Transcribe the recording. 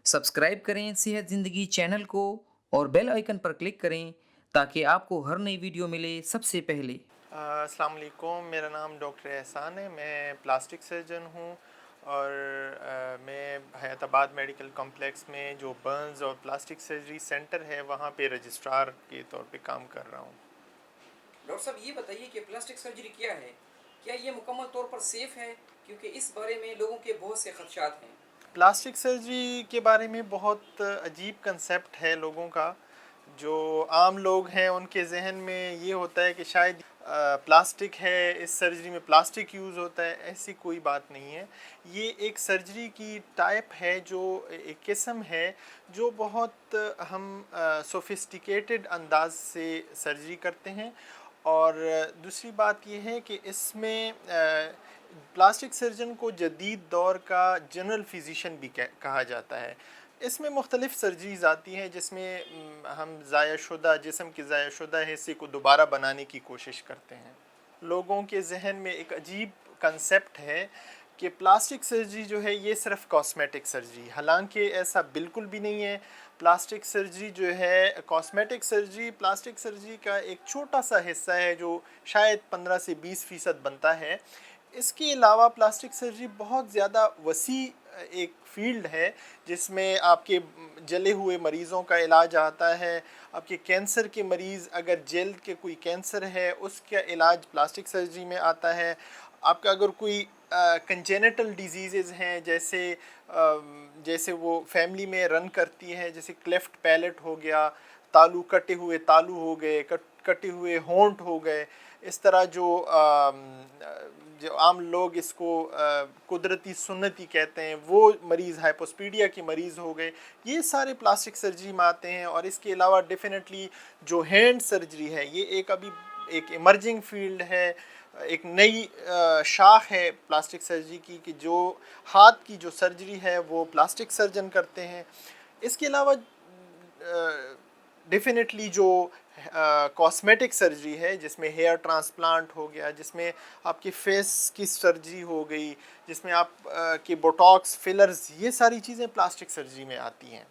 Subscribe करें सेहत ज़िंदगी चैनल को और बेल आइकन पर क्लिक करें ताकि आपको हर नई वीडियो मिले सबसे पहले। अस्सलाम वालेकुम, मेरा नाम डॉक्टर एहसान है। मैं प्लास्टिक सर्जन हूँ और मैं हयाताबाद मेडिकल कॉम्प्लेक्स में जो बर्न्स और प्लास्टिक सर्जरी सेंटर है वहाँ पे रजिस्ट्रार के तौर पे काम कर रहा हूँ। डॉक्टर साहब ये बताइए कि प्लास्टिक सर्जरी क्या है? क्या ये मुकम्मल तौर पर सेफ़ है? क्योंकि इस बारे में लोगों के बहुत से खदशात हैं। प्लास्टिक सर्जरी के बारे में बहुत अजीब कंसेप्ट है लोगों का। जो आम लोग हैं उनके जहन में ये होता है कि शायद प्लास्टिक है, इस सर्जरी में प्लास्टिक यूज़ होता है। ऐसी कोई बात नहीं है। ये एक सर्जरी की टाइप है, जो एक किस्म है जो बहुत हम सोफिस्टिकेटेड अंदाज से सर्जरी करते हैं। और दूसरी बात ये है कि इसमें प्लास्टिक सर्जन को जदीद दौर का जनरल फिजिशियन भी कहा जाता है। इसमें मुख्तलिफ़ सर्जरीज़ आती हैं जिसमें हम ज़ाया-शुदा जिस्म के ज़ाया-शुदा हिस्से को दोबारा बनाने की कोशिश करते हैं। लोगों के जहन में एक अजीब कंसेप्ट है कि प्लास्टिक सर्जरी जो है ये सिर्फ कॉस्मेटिक सर्जरी, हालांकि ऐसा बिल्कुल भी नहीं है। प्लास्टिक सर्जरी जो है, कॉस्मेटिक सर्जरी प्लास्टिक सर्जरी का एक छोटा सा हिस्सा है जो शायद 15 से 20% बनता है। इसके अलावा प्लास्टिक सर्जरी बहुत ज़्यादा वसी एक फ़ील्ड है जिसमें आपके जले हुए मरीज़ों का इलाज आता है। आपके कैंसर के मरीज़, अगर जल्द के कोई कैंसर है उसका इलाज प्लास्टिक सर्जरी में आता है। आपका अगर कोई कंजेनिटल डिजीज़ हैं, जैसे वो फैमिली में रन करती है, जैसे क्लेफ्ट पैलेट हो गया, कटे हुए तालू हो गए, कटे हुए होंठ हो गए, इस तरह जो आम लोग इसको कुदरती सुन्नती कहते हैं, वो मरीज़ हाइपोस्पीडिया के मरीज़ हो गए, ये सारे प्लास्टिक सर्जरी में आते हैं। और इसके अलावा डेफिनेटली जो हैंड सर्जरी है, ये एक इमर्जिंग फील्ड है, एक नई शाख है प्लास्टिक सर्जरी की, कि जो हाथ की जो सर्जरी है वो प्लास्टिक सर्जन करते हैं। इसके अलावा डेफिनेटली जो कॉस्मेटिक सर्जरी है, जिसमें हेयर ट्रांसप्लांट हो गया, जिसमें आपके फेस की सर्जरी हो गई, जिसमें आप के बोटॉक्स फिलर्स, ये सारी चीज़ें प्लास्टिक सर्जरी में आती हैं।